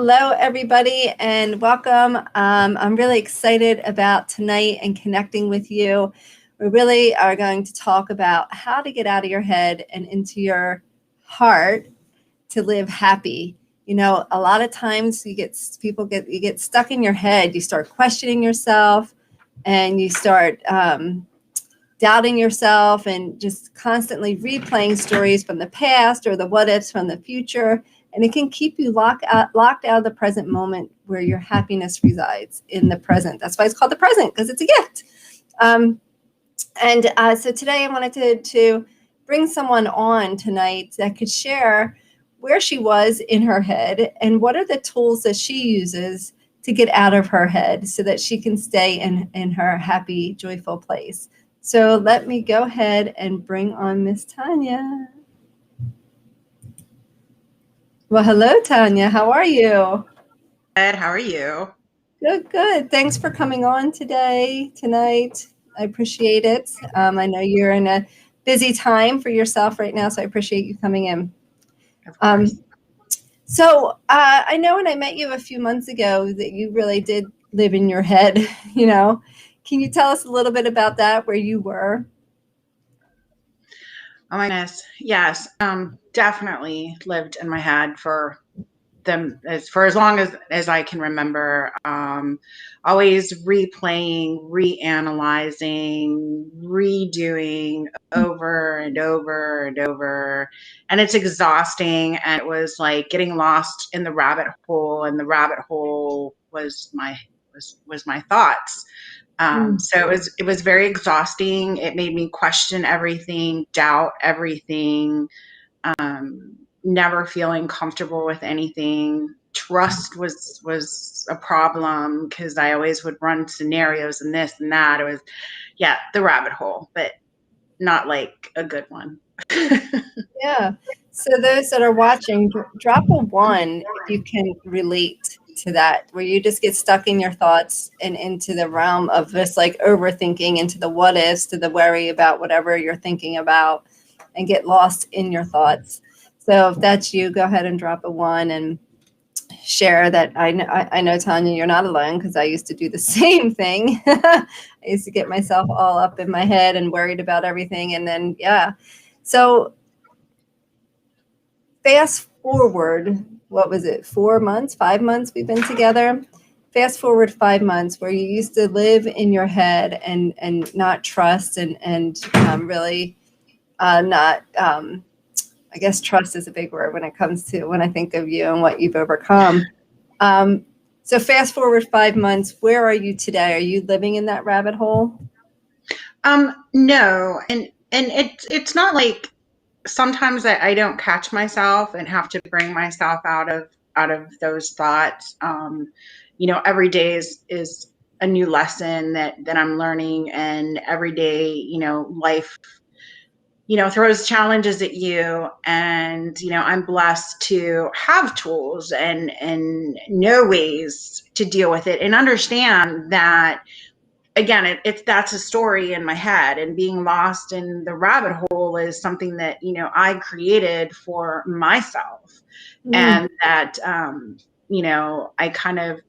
Hello, everybody, and welcome. I'm really excited about tonight and connecting with you. We really are going to talk about how to get out of your head and into your heart to live happy. You know, a lot of times you get stuck in your head. You start questioning yourself, and you start doubting yourself, and just constantly replaying stories from the past or the what ifs from the future, and it can keep you locked out of the present moment where your happiness resides in the present. That's why it's called the present, because it's a gift. So today I wanted to bring someone on tonight that could share where she was in her head and what are the tools that she uses to get out of her head so that she can stay in her happy, joyful place. So let me go ahead and bring on Miss Tanya. Well, hello, Tanya. How are you? Ed, how are you? Good, good. Thanks for coming on tonight. I appreciate it. I know you're in a busy time for yourself right now, so I appreciate you coming in. Of course. Um, I know when I met you a few months ago that you really did live in your head, you know. Can you tell us a little bit about that, where you were? Oh my goodness. Yes, definitely lived in my head for as long as I can remember. Always replaying, reanalyzing, redoing over and over and over. And it's exhausting. And it was like getting lost in the rabbit hole, and the rabbit hole was my thoughts. Mm. So it was very exhausting. It made me question everything, doubt everything, never feeling comfortable with anything. Trust was a problem because I always would run scenarios and this and that. It was, yeah, the rabbit hole, but not like a good one. Yeah. So those that are watching, drop a one if you can relate to that, where you just get stuck in your thoughts and into the realm of just like overthinking, into the what ifs, to the worry about whatever you're thinking about, and get lost in your thoughts. So if that's you, go ahead and drop a one and share that. I know, Tanya, you're not alone, because I used to do the same thing. I used to get myself all up in my head and worried about everything. And then, yeah. So fast forward, what was it, 4 months, 5 months we've been together? Fast forward 5 months, where you used to live in your head and not trust and really not. I guess trust is a big word when it comes to when I think of you and what you've overcome. Um, so fast forward 5 months, where are you today? Are you living in that rabbit hole? No, and it's not like sometimes I don't catch myself and have to bring myself out of those thoughts. Every day is a new lesson that I'm learning, and every day, life, throws challenges at you, and I'm blessed to have tools and know ways to deal with it and understand that again, it's that's a story in my head, and being lost in the rabbit hole is something that I created for myself, Mm, and that I kind of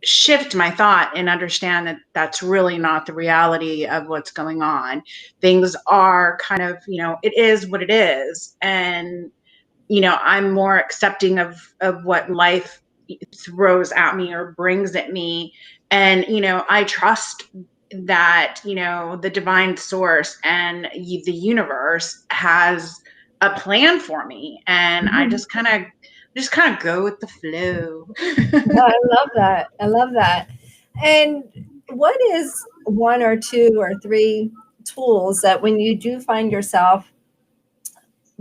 shift my thought and understand that that's really not the reality of what's going on. Things are kind of, it is what it is, and I'm more accepting of what life throws at me or brings at me. And I trust that the divine source and the universe has a plan for me, and I mhm. just kind of go with the flow. Yeah, I love that. I love that. And what is one or two or three tools that when you do find yourself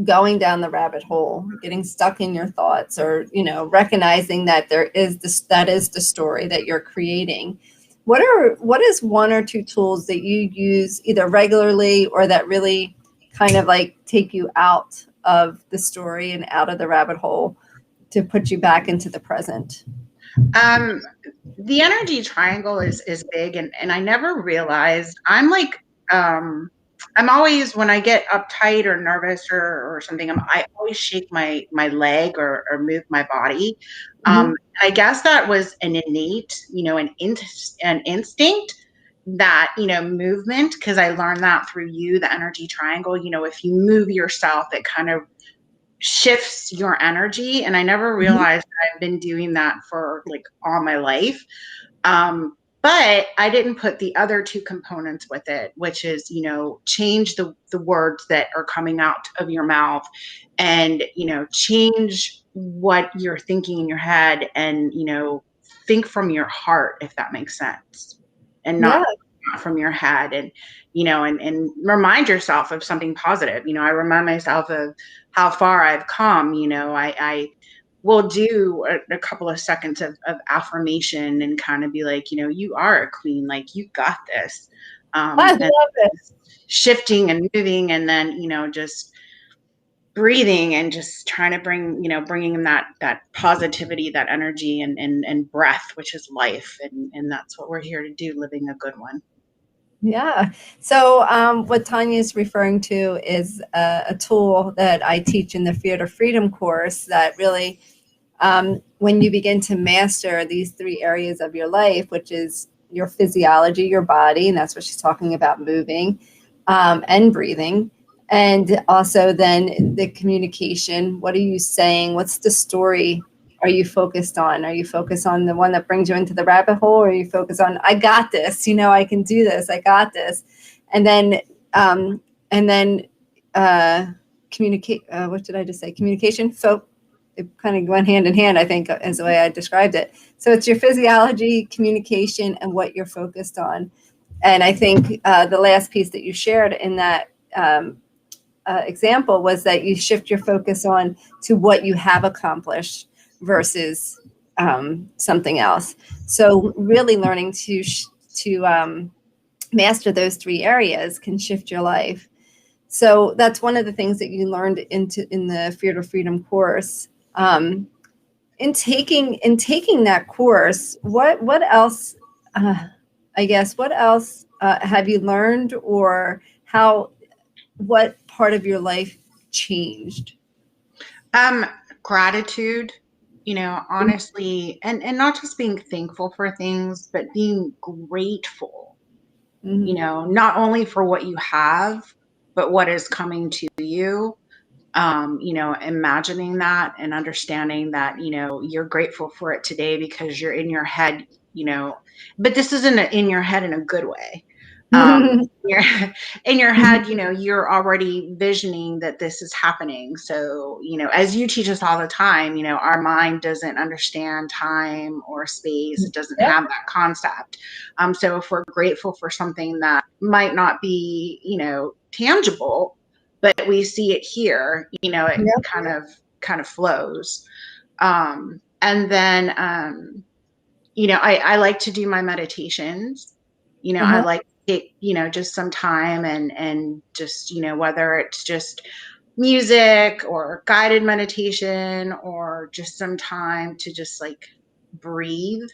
going down the rabbit hole, getting stuck in your thoughts, or recognizing that that is the story that you're creating? What is one or two tools that you use either regularly or that really kind of like take you out of the story and out of the rabbit hole to put you back into the present? um the energy triangle is big, and I never realized I'm like, I'm always, when I get uptight or nervous or something, I always shake my leg or move my body. Mhm. I guess that was an innate, an instinct, that, movement, because I learned that through you, the energy triangle. If you move yourself, it kind of shifts your energy. And I never Mhm. realized that I've been doing that for like all my life. Um, but I didn't put the other two components with it, which is, change the words that are coming out of your mouth, and, change what you're thinking in your head, and, think from your heart, if that makes sense, and Yeah. not from your head. And, and remind yourself of something positive. I remind myself of how far I've come. I will do a couple of seconds of affirmation and kind of be like, you are a queen, like you got this. I And love it. shifting and moving, and then, just breathing, and just trying to bringing in that positivity, that energy, and breath, which is life. And that's what we're here to do, living a good one. Yeah. So what Tanya is referring to is a tool that I teach in the Fear to Freedom course that really, when you begin to master these three areas of your life, which is your physiology, your body, and that's what she's talking about, moving and breathing. And also then the communication. What are you saying? What's the story are you focused on? Are you focused on the one that brings you into the rabbit hole? Or are you focused on, I got this, I can do this, I got this. And then, um, and then communicate, what did I just say? Communication. So it kind of went hand in hand, I think, is the way I described it. So it's your physiology, communication, and what you're focused on. And I think the last piece that you shared in that example was that you shift your focus on to what you have accomplished versus something else. So really learning to master those three areas can shift your life. So that's one of the things that you learned in the Fear to Freedom course. In taking that course, what else? I guess what else have you learned, or how? What part of your life changed? Um, Gratitude, honestly, and not just being thankful for things, but being grateful, Mm-hmm. not only for what you have, but what is coming to you. Imagining that and understanding that, you're grateful for it today because you're in your head, you know, but this isn't in your head in a good way. You're in your head, you're already visioning that this is happening. So, as you teach us all the time, our mind doesn't understand time or space. It doesn't Yep. have that concept. So if we're grateful for something that might not be, tangible, but we see it here, it Yep. kind of flows. And then, I like to do my meditations. I Uh-huh. like to take, just some time, and just, whether it's just music or guided meditation, or just some time to just like breathe.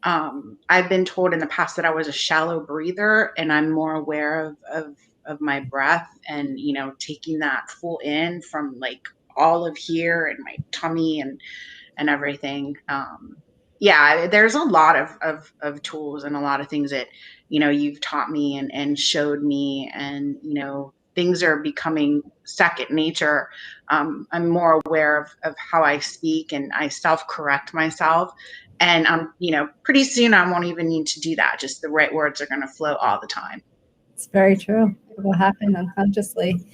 I've been told in the past that I was a shallow breather, and I'm more aware of my breath, and, taking that full in from like all of here and my tummy, and everything. Yeah, there's a lot of tools and a lot of things that, you've taught me and showed me, and, things are becoming second nature. I'm more aware of how I speak, and I self-correct myself. And pretty soon I won't even need to do that. Just the right words are going to flow all the time. It's very true. It will happen unconsciously.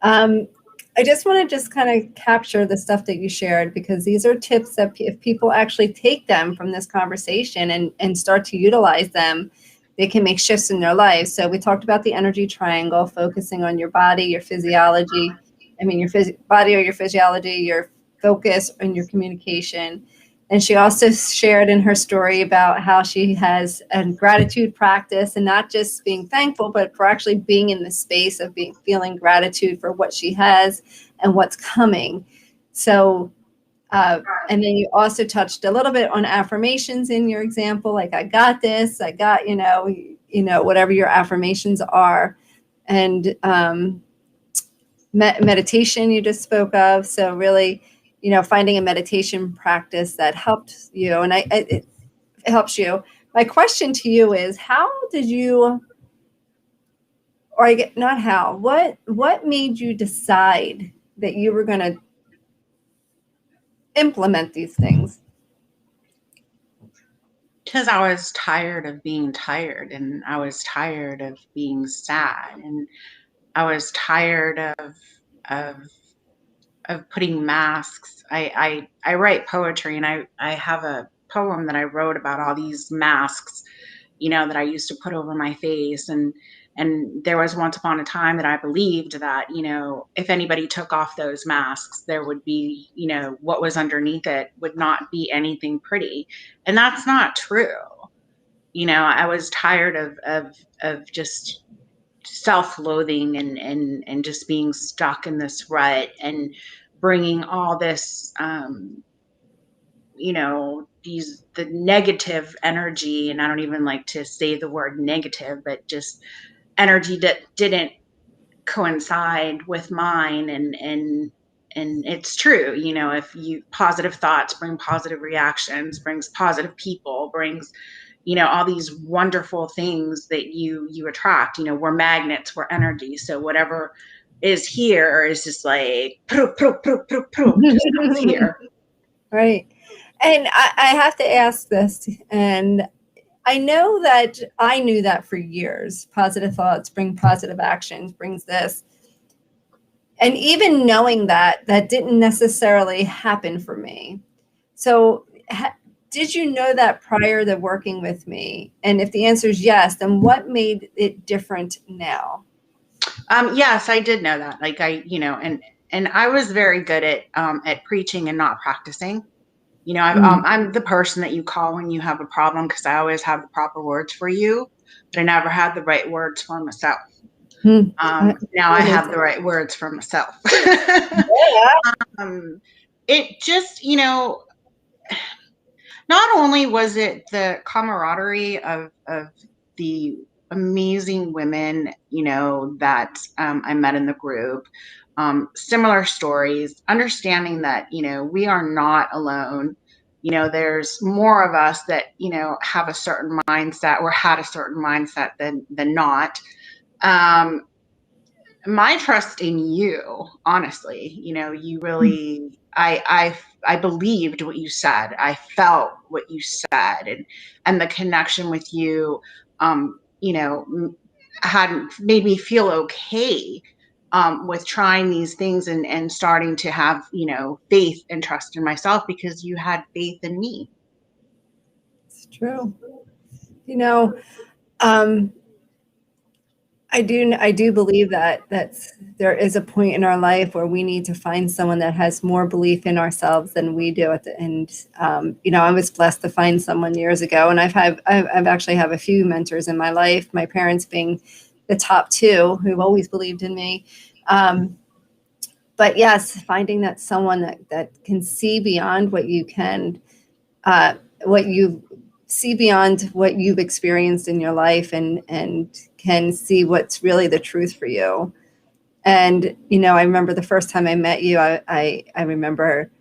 Um, I just want to just kind of capture the stuff that you shared, because these are tips that if people actually take them from this conversation and start to utilize them, they can make shifts in their lives. So we talked about the energy triangle, focusing on your body, your physiology. I mean, your body or your physiology, your focus, and your communication. And she also shared in her story about how she has a gratitude practice, and not just being thankful, but for actually being in the space of feeling gratitude for what she has and what's coming. So, and then you also touched a little bit on affirmations in your example, like I got this, I got, whatever your affirmations are. and meditation you just spoke of. So really, finding a meditation practice that helped you, and it helps you. My question to you is, how did you, or I get not how, what made you decide that you were going to implement these things? Because I was tired of being tired, and I was tired of being sad, and I was tired of putting masks. I write poetry, and I have a poem that I wrote about all these masks, that I used to put over my face. And there was once upon a time that I believed that, if anybody took off those masks, there would be, what was underneath it would not be anything pretty. And that's not true. I was tired of just self-loathing and just being stuck in this rut, and bringing all this the negative energy. And I don't even like to say the word negative, but just energy that didn't coincide with mine. And it's true, if you positive thoughts bring positive reactions, brings positive people, brings all these wonderful things that you attract. We're magnets, we're energy. So whatever is here is just like proof, just comes here. Right. And I have to ask this, and I know that I knew that for years. Positive thoughts bring positive actions, brings this. And even knowing that, that didn't necessarily happen for me. So did you know that prior to working with me? And if the answer is yes, then what made it different now? Yes, I did know that. Like and I was very good at preaching and not practicing. I'm the person that you call when you have a problem, because I always have the proper words for you, but I never had the right words for myself. Now I have the right words for myself. um, it just, not only was it the camaraderie of the amazing women, that I met in the group, similar stories, understanding that, we are not alone. There's more of us that, have a certain mindset, or had a certain mindset than not. My trust in you, honestly, you really, I believed what you said. I felt what you said, and the connection with you, had made me feel okay, with trying these things, and starting to have, faith and trust in myself, because you had faith in me. It's true. You know, um, I do believe that there is a point in our life where we need to find someone that has more belief in ourselves than we do at the end. I was blessed to find someone years ago, and I've actually have a few mentors in my life, my parents being the top two, who've always believed in me. But yes, finding that someone that can see beyond what you can, what you see beyond what you've experienced in your life, and can see what's really the truth for you. And I remember the first time I met you, I remember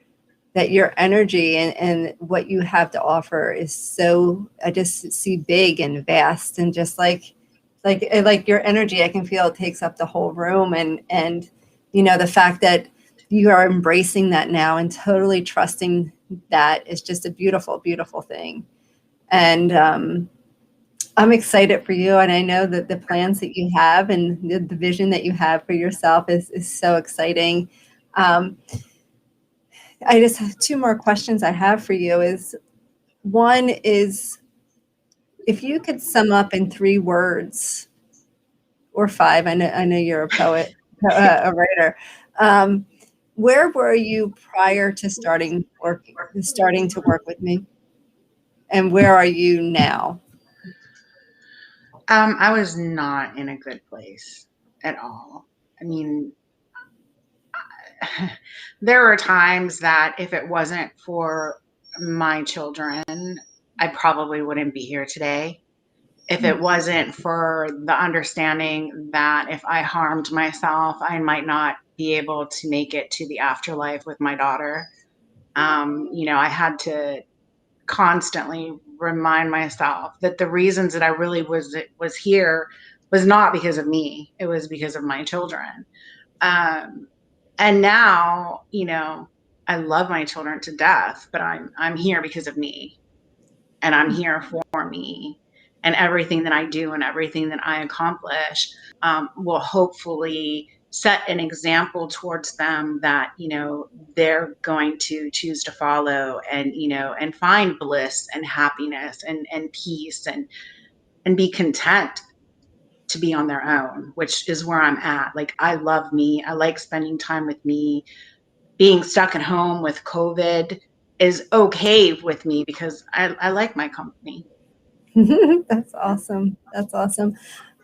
that your energy and what you have to offer is so, I just see big and vast, and just like your energy, I can feel it takes up the whole room. And the fact that you are embracing that now and totally trusting that is just a beautiful, beautiful thing. And I'm excited for you, and I know that the plans that you have and the vision that you have for yourself is so exciting. Um, I just have two more questions I have for you. Is one is, if you could sum up in 3 words or five. I know you're a poet, a writer. Um, where were you prior to starting to work with me, and where are you now? I was not in a good place at all. I mean, there were times that if it wasn't for my children, I probably wouldn't be here today. if it wasn't for the understanding that if I harmed myself, I might not be able to make it to the afterlife with my daughter. I had to constantly remind myself that the reasons that I really was here was not because of me. It was because of my children. Um, and now, I love my children to death, but I'm here because of me, and I'm here for me, and everything that I do and everything that I accomplish will hopefully set an example towards them that they're going to choose to follow, and and find bliss and happiness and peace, and be content to be on their own, which is where I'm at. Like, I love me. I like spending time with me. Being stuck at home with COVID is okay with me because I like my company. That's awesome. That's awesome.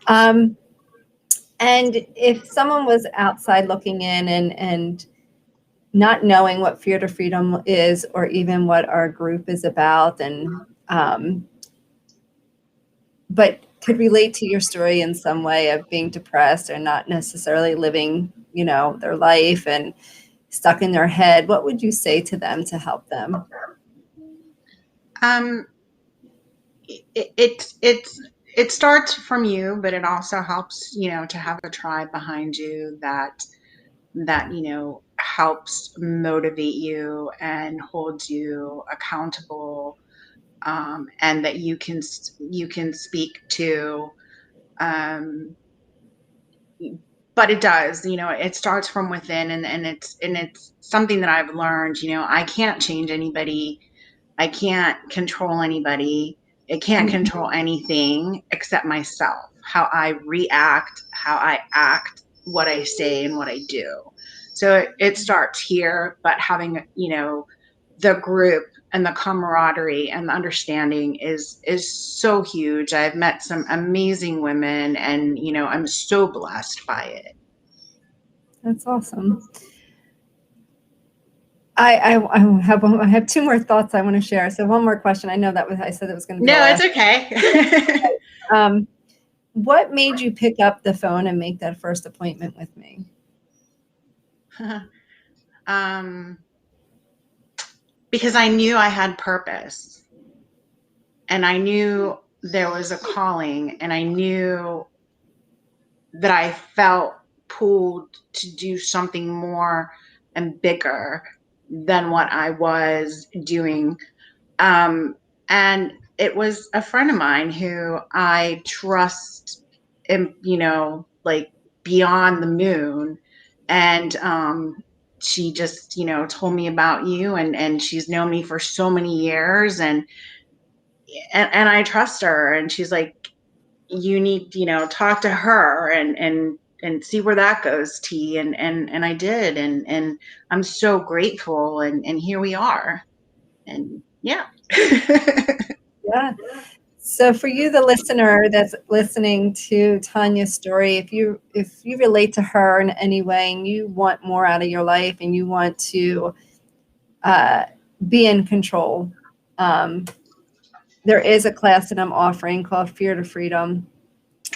Um, and if someone was outside looking in and not knowing what Fear to Freedom is, or even what our group is about, and but could relate to your story in some way of being depressed or not necessarily living, their life and stuck in their head, what would you say to them to help them? Um, it starts from you, but it also helps, to have a tribe behind you that helps motivate you and holds you accountable, and that you can speak to. Um, but it does, it starts from within, and it's something that I've learned. I can't change anybody. I can't control anybody. It can't control anything except myself, how I react, how I act, what I say, and what I do. So it starts here, but having, the group and the camaraderie and the understanding is so huge. I've met some amazing women, and I'm so blessed by it. That's awesome. I have two more thoughts I want to share. So one more question. I know I said that was going to be the No, it's last. okay. What made you pick up the phone and make that first appointment with me? um, because I knew I had purpose, and I knew there was a calling, and I knew that I felt pulled to do something more and bigger than what I was doing. And it was a friend of mine who I trust, like, beyond the moon. And she just, told me about you, and she's known me for so many years, and I trust her. And she's like, you need, talk to her, and see where that goes, T. And I did, and I'm so grateful, and here we are. And yeah. Yeah. So for you, the listener that's listening to Tanya's story, if you relate to her in any way and you want more out of your life and you want to uh, be in control, there is a class that I'm offering called Fear to Freedom,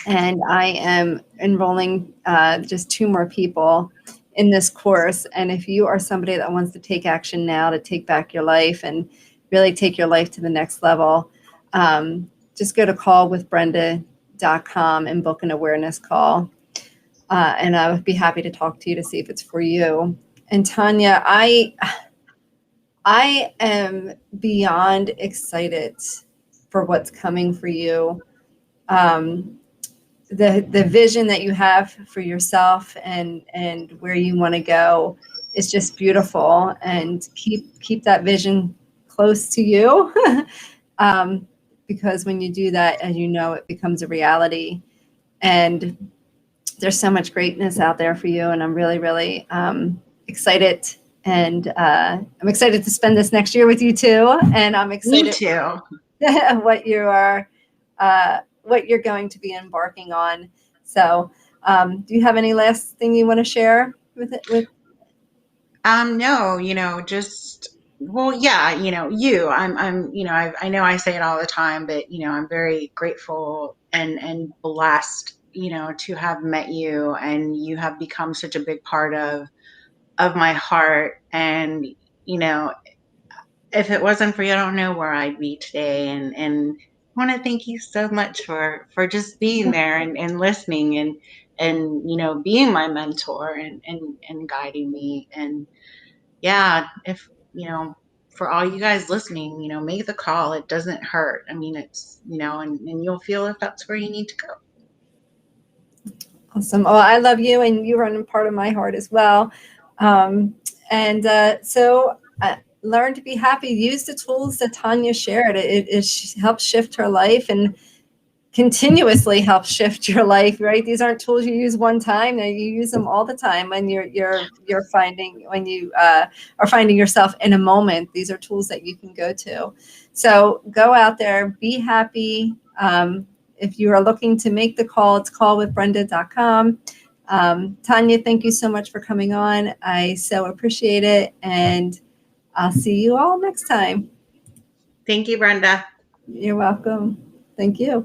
and I am enrolling just two more people in this course. And if you are somebody that wants to take action now to take back your life and really take your life to the next level, just go to callwithbrenda.com and book an awareness call. And I would be happy to talk to you to see if it's for you. And Tanya, I am beyond excited for what's coming for you. The vision that you have for yourself and where you want to go is just beautiful, and keep that vision close to you. Because when you do that, as you know, it becomes a reality, and there's so much greatness out there for you. And I'm really, really excited. And I'm excited to spend this next year with you too. And I'm Me excited too. what you are, what you're going to be embarking on. So, do you have any last thing you want to share with it? No, just Well, yeah, I know I say it all the time, but, I'm very grateful and blessed, to have met you, and you have become such a big part of my heart. And, you know, if it wasn't for you, I don't know where I'd be today. And I want to thank you so much for just being there and listening and, being my mentor and guiding me. And yeah, if, for all you guys listening, make the call. It doesn't hurt. I mean, it's, and you'll feel if that's where you need to go. Awesome. Oh, I love you, and you run a part of my heart as well. And learn to be happy. Use the tools that Tanya shared. It helps shift her life and continuously helps shift your life. Right? These aren't tools you use one time. You use them all the time when you're finding when you are finding yourself in a moment. These are tools that you can go to. So go out there, be happy. If you are looking to make the call, it's callwithbrenda.com. Tanya, thank you so much for coming on. I so appreciate it. And I'll see you all next time. Thank you, Brenda. You're welcome. Thank you.